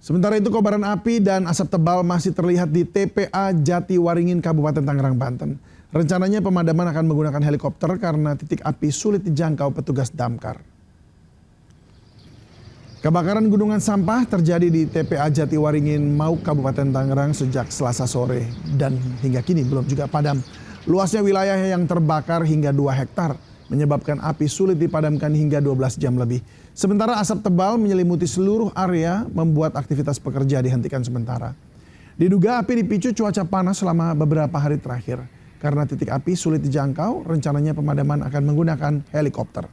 Sementara itu kobaran api dan asap tebal masih terlihat di TPA Jatiwaringin, Kabupaten Tangerang, Banten. Rencananya pemadaman akan menggunakan helikopter karena titik api sulit dijangkau petugas damkar. Kebakaran gunungan sampah terjadi di TPA Jatiwaringin, Mauk, Kabupaten Tangerang sejak Selasa sore dan hingga kini belum juga padam. Luasnya wilayah yang terbakar hingga 2 hektar, menyebabkan api sulit dipadamkan hingga 12 jam lebih. Sementara asap tebal menyelimuti seluruh area membuat aktivitas pekerja dihentikan sementara. Diduga api dipicu cuaca panas selama beberapa hari terakhir. Karena titik api sulit dijangkau, rencananya pemadaman akan menggunakan helikopter.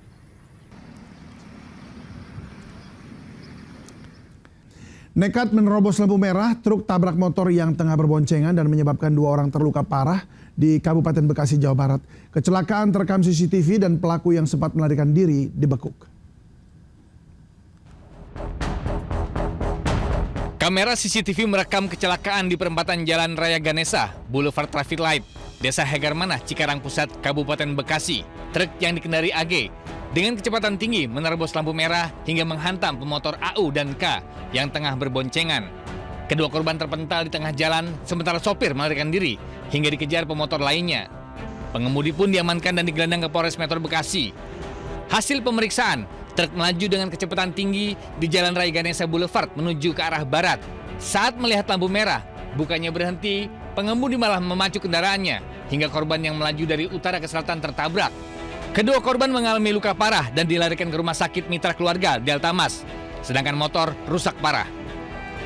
Nekat menerobos lampu merah, truk tabrak motor yang tengah berboncengan dan menyebabkan 2 orang terluka parah di Kabupaten Bekasi, Jawa Barat. Kecelakaan terekam CCTV dan pelaku yang sempat melarikan diri dibekuk. Kamera CCTV merekam kecelakaan di perempatan Jalan Raya Ganesha, Boulevard Traffic Light, Desa Hegarmanah, Cikarang Pusat, Kabupaten Bekasi. Truk yang dikendari AG dengan kecepatan tinggi menerobos lampu merah hingga menghantam pemotor AU dan K yang tengah berboncengan. Kedua korban terpental di tengah jalan, sementara sopir melarikan diri hingga dikejar pemotor lainnya. Pengemudi pun diamankan dan digelandang ke Polres Metro Bekasi. Hasil pemeriksaan, truk melaju dengan kecepatan tinggi di Jalan Raya Ganesha Boulevard menuju ke arah barat. Saat melihat lampu merah, bukannya berhenti, pengemudi malah memacu kendaraannya hingga korban yang melaju dari utara ke selatan tertabrak. Kedua korban mengalami luka parah dan dilarikan ke Rumah Sakit Mitra Keluarga Delta Mas, sedangkan motor rusak parah.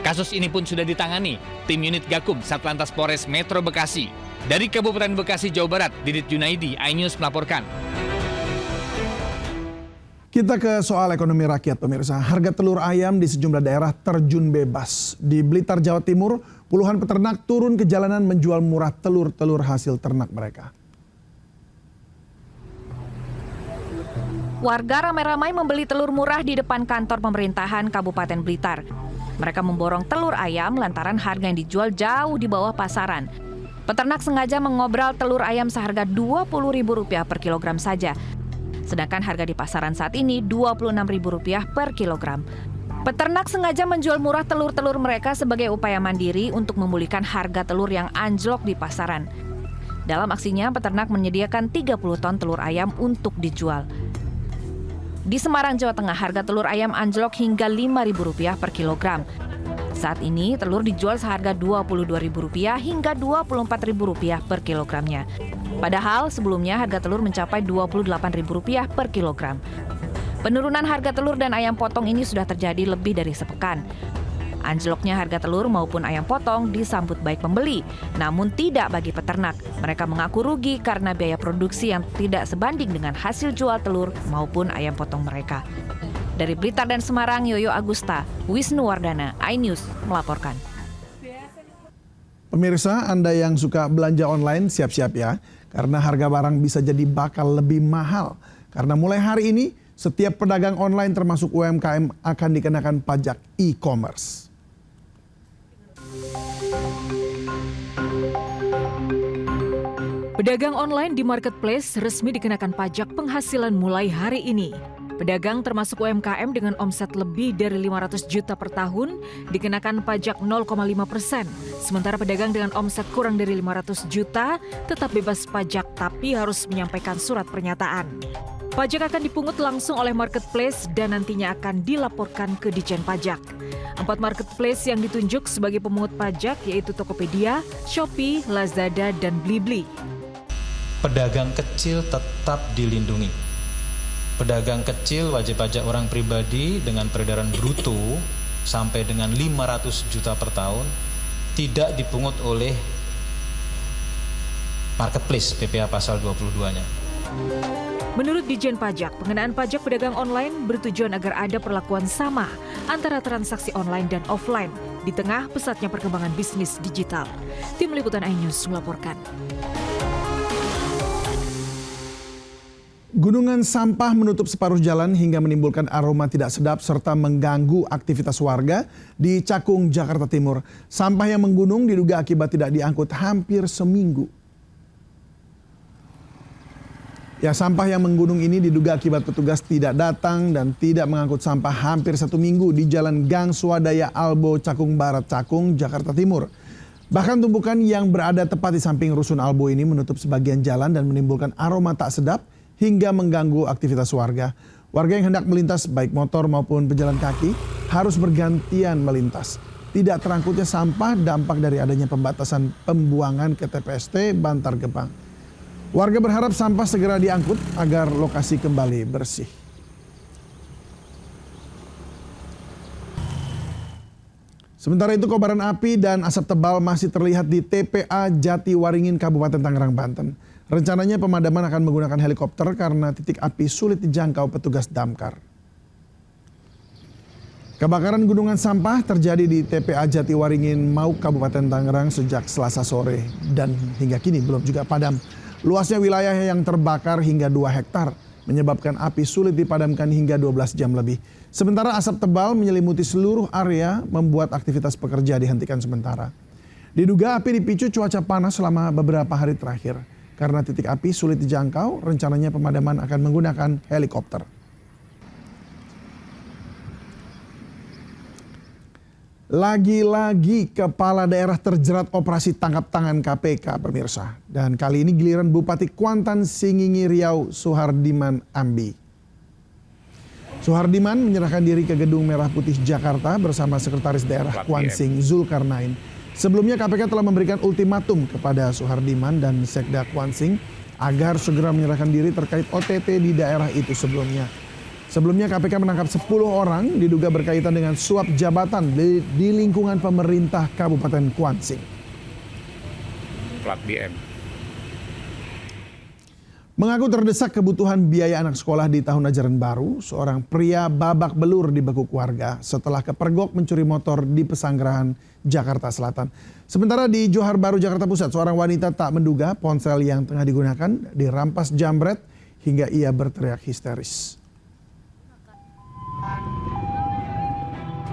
Kasus ini pun sudah ditangani tim unit Gakum Satlantas Polres Metro Bekasi. Dari Kabupaten Bekasi, Jawa Barat, Didit Junaidi, iNews melaporkan. Kita ke soal ekonomi rakyat, pemirsa. Harga telur ayam di sejumlah daerah terjun bebas. Di Blitar, Jawa Timur, puluhan peternak turun ke jalanan menjual murah telur-telur hasil ternak mereka. Warga ramai-ramai membeli telur murah di depan kantor pemerintahan Kabupaten Blitar. Mereka memborong telur ayam lantaran harga yang dijual jauh di bawah pasaran. Peternak sengaja mengobrol telur ayam seharga Rp20.000 per kilogram saja. Sedangkan harga di pasaran saat ini Rp26.000 per kilogram. Peternak sengaja menjual murah telur-telur mereka sebagai upaya mandiri untuk memulihkan harga telur yang anjlok di pasaran. Dalam aksinya, peternak menyediakan 30 ton telur ayam untuk dijual. Di Semarang, Jawa Tengah, harga telur ayam anjlok hingga Rp5.000 per kilogram. Saat ini, telur dijual seharga Rp22.000 hingga Rp24.000 per kilogramnya. Padahal sebelumnya harga telur mencapai Rp28.000 per kilogram. Penurunan harga telur dan ayam potong ini sudah terjadi lebih dari sepekan. Anjloknya harga telur maupun ayam potong disambut baik pembeli, namun tidak bagi peternak. Mereka mengaku rugi karena biaya produksi yang tidak sebanding dengan hasil jual telur maupun ayam potong mereka. Dari Blitar dan Semarang, Yoyo Agusta, Wisnu Wardana, iNews melaporkan. Pemirsa, Anda yang suka belanja online siap-siap ya, karena harga barang bisa jadi bakal lebih mahal. Karena mulai hari ini, setiap pedagang online termasuk UMKM akan dikenakan pajak e-commerce. Pedagang online di marketplace resmi dikenakan pajak penghasilan mulai hari ini. Pedagang termasuk UMKM dengan omset lebih dari 500 juta per tahun dikenakan pajak 0,5%. Sementara pedagang dengan omset kurang dari 500 juta tetap bebas pajak tapi harus menyampaikan surat pernyataan. Pajak akan dipungut langsung oleh marketplace dan nantinya akan dilaporkan ke Ditjen Pajak. 4 marketplace yang ditunjuk sebagai pemungut pajak yaitu Tokopedia, Shopee, Lazada, dan Blibli. Pedagang kecil tetap dilindungi. Pedagang kecil wajib pajak orang pribadi dengan peredaran bruto sampai dengan 500 juta per tahun tidak dipungut oleh marketplace PPh pasal 22-nya. Menurut Ditjen Pajak, pengenaan pajak pedagang online bertujuan agar ada perlakuan sama antara transaksi online dan offline di tengah pesatnya perkembangan bisnis digital. Tim Liputan iNews melaporkan. Gunungan sampah menutup separuh jalan hingga menimbulkan aroma tidak sedap serta mengganggu aktivitas warga di Cakung, Jakarta Timur. Sampah yang menggunung diduga akibat tidak diangkut hampir seminggu. Ya, sampah yang menggunung ini diduga akibat petugas tidak datang dan tidak mengangkut sampah hampir 1 minggu di Jalan Gang Swadaya Albo Cakung Barat Cakung, Jakarta Timur. Bahkan tumpukan yang berada tepat di samping rusun Albo ini menutup sebagian jalan dan menimbulkan aroma tak sedap hingga mengganggu aktivitas warga. Warga yang hendak melintas baik motor maupun pejalan kaki harus bergantian melintas. Tidak terangkutnya sampah dampak dari adanya pembatasan pembuangan ke TPST Bantar Gebang. Warga berharap sampah segera diangkut agar lokasi kembali bersih. Sementara itu kobaran api dan asap tebal masih terlihat di TPA Jatiwaringin, Kabupaten Tangerang, Banten. Rencananya pemadaman akan menggunakan helikopter karena titik api sulit dijangkau petugas damkar. Kebakaran gunungan sampah terjadi di TPA Jatiwaringin, Mauk, Kabupaten Tangerang sejak Selasa sore dan hingga kini belum juga padam. Luasnya wilayah yang terbakar hingga 2 hektar, menyebabkan api sulit dipadamkan hingga 12 jam lebih. Sementara asap tebal menyelimuti seluruh area, membuat aktivitas pekerja dihentikan sementara. Diduga api dipicu cuaca panas selama beberapa hari terakhir. Karena titik api sulit dijangkau, rencananya pemadaman akan menggunakan helikopter. Lagi-lagi kepala daerah terjerat operasi tangkap tangan KPK, pemirsa. Dan kali ini giliran Bupati Kuantan Singingi Riau Suhardiman Ambi. Suhardiman menyerahkan diri ke Gedung Merah Putih Jakarta bersama Sekretaris Daerah Kuansing Zulkarnain. Sebelumnya KPK telah memberikan ultimatum kepada Suhardiman dan Sekda Kuansing agar segera menyerahkan diri terkait OTT di daerah itu sebelumnya. Sebelumnya KPK menangkap 10 orang diduga berkaitan dengan suap jabatan di lingkungan pemerintah Kabupaten Kuansing. Plat BM. Mengaku terdesak kebutuhan biaya anak sekolah di tahun ajaran baru, seorang pria babak belur dibekuk warga setelah kepergok mencuri motor di Pesanggerahan, Jakarta Selatan. Sementara di Johar Baru, Jakarta Pusat, seorang wanita tak menduga ponsel yang tengah digunakan dirampas jambret hingga ia berteriak histeris.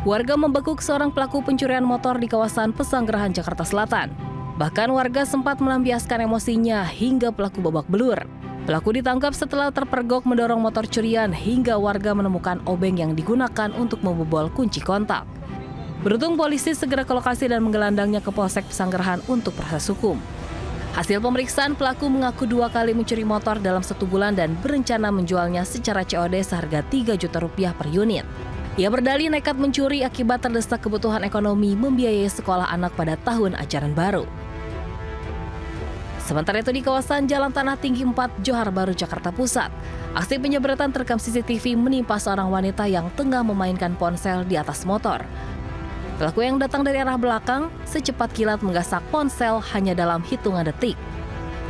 Warga membekuk seorang pelaku pencurian motor di kawasan Pesanggerahan, Jakarta Selatan. Bahkan warga sempat melampiaskan emosinya hingga pelaku babak belur. Pelaku ditangkap setelah terpergok mendorong motor curian hingga warga menemukan obeng yang digunakan untuk membobol kunci kontak. Beruntung polisi segera ke lokasi dan menggelandangnya ke Polsek Pesanggerahan untuk proses hukum. Hasil pemeriksaan, pelaku mengaku 2 kali mencuri motor dalam 1 bulan dan berencana menjualnya secara COD seharga Rp3 juta per unit. Ia berdalih nekat mencuri akibat terdesak kebutuhan ekonomi membiayai sekolah anak pada tahun ajaran baru. Sementara itu di kawasan Jalan Tanah Tinggi 4, Johar Baru, Jakarta Pusat, aksi penjambretan terekam CCTV menimpa seorang wanita yang tengah memainkan ponsel di atas motor. Pelaku yang datang dari arah belakang secepat kilat menggasak ponsel hanya dalam hitungan detik.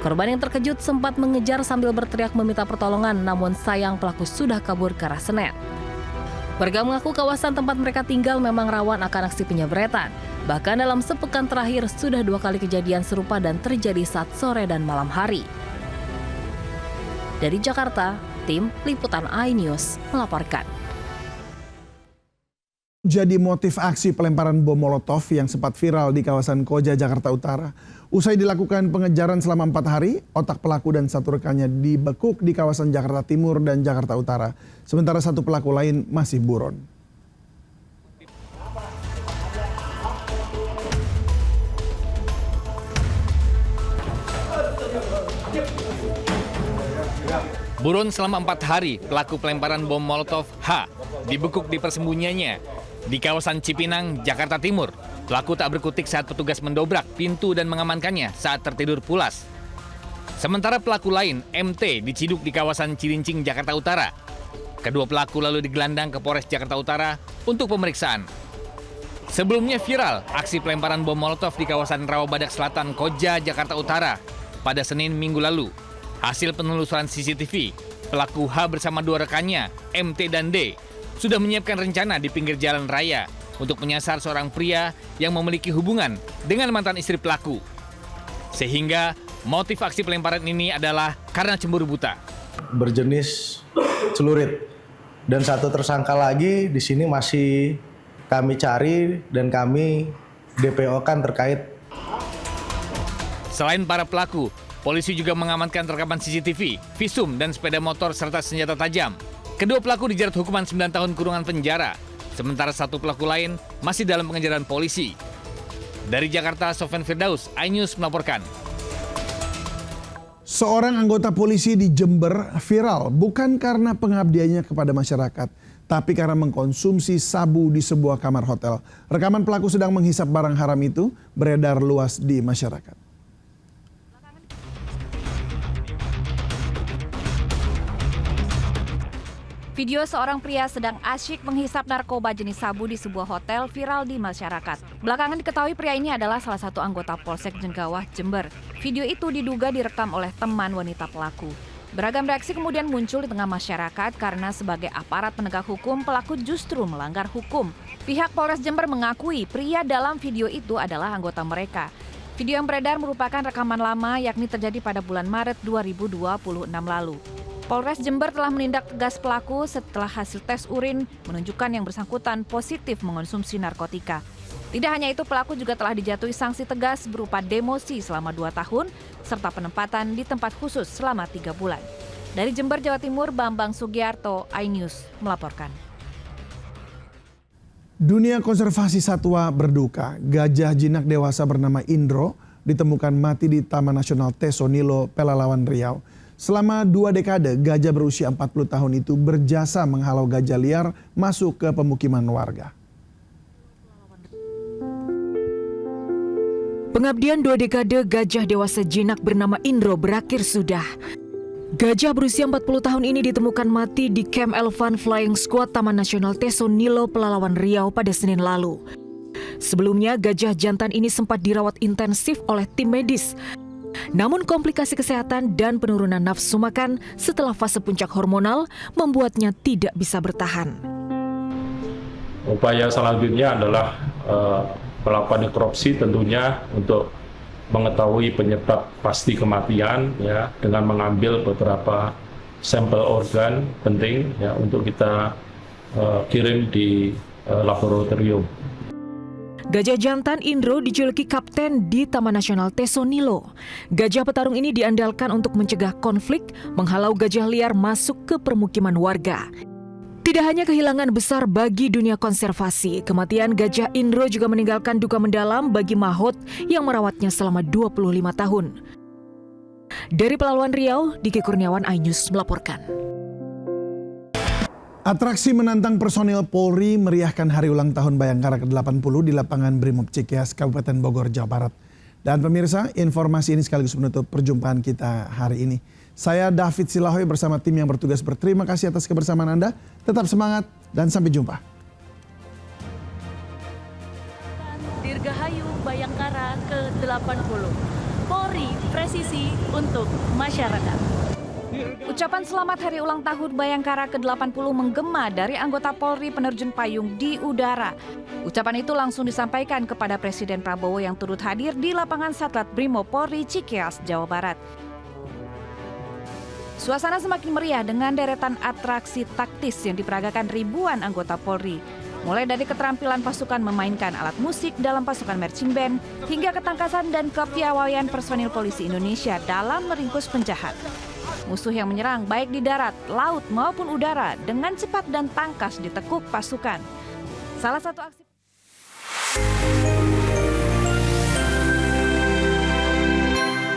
Korban yang terkejut sempat mengejar sambil berteriak meminta pertolongan, namun sayang pelaku sudah kabur ke arah Senen. Warga mengaku kawasan tempat mereka tinggal memang rawan akan aksi penjambretan. Bahkan dalam sepekan terakhir sudah 2 kali kejadian serupa dan terjadi saat sore dan malam hari. Dari Jakarta, tim Liputan iNews melaporkan. Jadi motif aksi pelemparan bom Molotov yang sempat viral di kawasan Koja, Jakarta Utara. Usai dilakukan pengejaran selama 4 hari, otak pelaku dan 1 rekannya dibekuk di kawasan Jakarta Timur dan Jakarta Utara. Sementara 1 pelaku lain masih buron. Buron selama 4 hari, pelaku pelemparan bom Molotov H dibekuk di persembunyiannya di kawasan Cipinang, Jakarta Timur. Pelaku tak berkutik saat petugas mendobrak pintu dan mengamankannya saat tertidur pulas. Sementara pelaku lain, MT, diciduk di kawasan Cilincing, Jakarta Utara. Kedua pelaku lalu digelandang ke Polres Jakarta Utara untuk pemeriksaan. Sebelumnya viral aksi pelemparan bom Molotov di kawasan Rawabadak Selatan, Koja, Jakarta Utara pada Senin minggu lalu. Hasil penelusuran CCTV, pelaku H bersama 2 rekannya, MT dan D, sudah menyiapkan rencana di pinggir jalan raya untuk menyasar seorang pria yang memiliki hubungan dengan mantan istri pelaku. Sehingga motif aksi pelemparan ini adalah karena cemburu buta. Berjenis celurit. Dan 1 tersangka lagi di sini masih kami cari dan kami DPO-kan terkait. Selain para pelaku, Polisi juga mengamankan rekaman CCTV, visum, dan sepeda motor serta senjata tajam. Kedua pelaku dijerat hukuman 9 tahun kurungan penjara, sementara satu pelaku lain masih dalam pengejaran polisi. Dari Jakarta, Sofyan Firdaus, iNews melaporkan. Seorang anggota polisi di Jember viral bukan karena pengabdiannya kepada masyarakat, tapi karena mengkonsumsi sabu di sebuah kamar hotel. Rekaman pelaku sedang menghisap barang haram itu beredar luas di masyarakat. Video seorang pria sedang asyik menghisap narkoba jenis sabu di sebuah hotel viral di masyarakat. Belakangan diketahui pria ini adalah salah satu anggota Polsek Jenggawah, Jember. Video itu diduga direkam oleh teman wanita pelaku. Beragam reaksi kemudian muncul di tengah masyarakat karena sebagai aparat penegak hukum, pelaku justru melanggar hukum. Pihak Polres Jember mengakui pria dalam video itu adalah anggota mereka. Video yang beredar merupakan rekaman lama yakni terjadi pada bulan Maret 2026 lalu. Polres Jember telah menindak tegas pelaku setelah hasil tes urin menunjukkan yang bersangkutan positif mengonsumsi narkotika. Tidak hanya itu, pelaku juga telah dijatuhi sanksi tegas berupa demosi selama 2 tahun serta penempatan di tempat khusus selama 3 bulan. Dari Jember, Jawa Timur, Bambang Sugiarto, iNews melaporkan. Dunia konservasi satwa berduka. Gajah jinak dewasa bernama Indro ditemukan mati di Taman Nasional Teso Nilo, Pelalawan, Riau. Selama 2 dekade, gajah berusia 40 tahun itu berjasa menghalau gajah liar masuk ke pemukiman warga. Pengabdian 2 dekade gajah dewasa jinak bernama Indro berakhir sudah. Gajah berusia 40 tahun ini ditemukan mati di Camp Elephant Flying Squad Taman Nasional Teso Nilo, Pelalawan, Riau pada Senin lalu. Sebelumnya, gajah jantan ini sempat dirawat intensif oleh tim medis. Namun komplikasi kesehatan dan penurunan nafsu makan setelah fase puncak hormonal membuatnya tidak bisa bertahan. Upaya selanjutnya adalah melakukan nekropsi tentunya untuk mengetahui penyebab pasti kematian ya, dengan mengambil beberapa sampel organ penting ya untuk kita kirim di laboratorium. Gajah jantan Indro dijuluki kapten di Taman Nasional Teso Nilo. Gajah petarung ini diandalkan untuk mencegah konflik, menghalau gajah liar masuk ke permukiman warga. Tidak hanya kehilangan besar bagi dunia konservasi, kematian gajah Indro juga meninggalkan duka mendalam bagi mahot yang merawatnya selama 25 tahun. Dari Pelalawan Riau, Diki Kurniawan, iNews melaporkan. Atraksi menantang personil Polri meriahkan hari ulang tahun Bayangkara ke-80 di lapangan Brimob Cikeas, Kabupaten Bogor, Jawa Barat. Dan pemirsa, informasi ini sekaligus menutup perjumpaan kita hari ini. Saya David Silahoy bersama tim yang bertugas berterima kasih atas kebersamaan Anda. Tetap semangat dan sampai jumpa. Dirgahayu Bayangkara ke-80. Polri presisi untuk masyarakat. Ucapan selamat hari ulang tahun Bayangkara ke-80 menggema dari anggota Polri penerjun payung di udara. Ucapan itu langsung disampaikan kepada Presiden Prabowo yang turut hadir di lapangan Satlat Brimob Polri Cikeas, Jawa Barat. Suasana semakin meriah dengan deretan atraksi taktis yang diperagakan ribuan anggota Polri. Mulai dari keterampilan pasukan memainkan alat musik dalam pasukan marching band, hingga ketangkasan dan kepiawaian personil polisi Indonesia dalam meringkus penjahat. Musuh yang menyerang baik di darat, laut maupun udara dengan cepat dan tangkas ditekuk pasukan. Salah satu aksi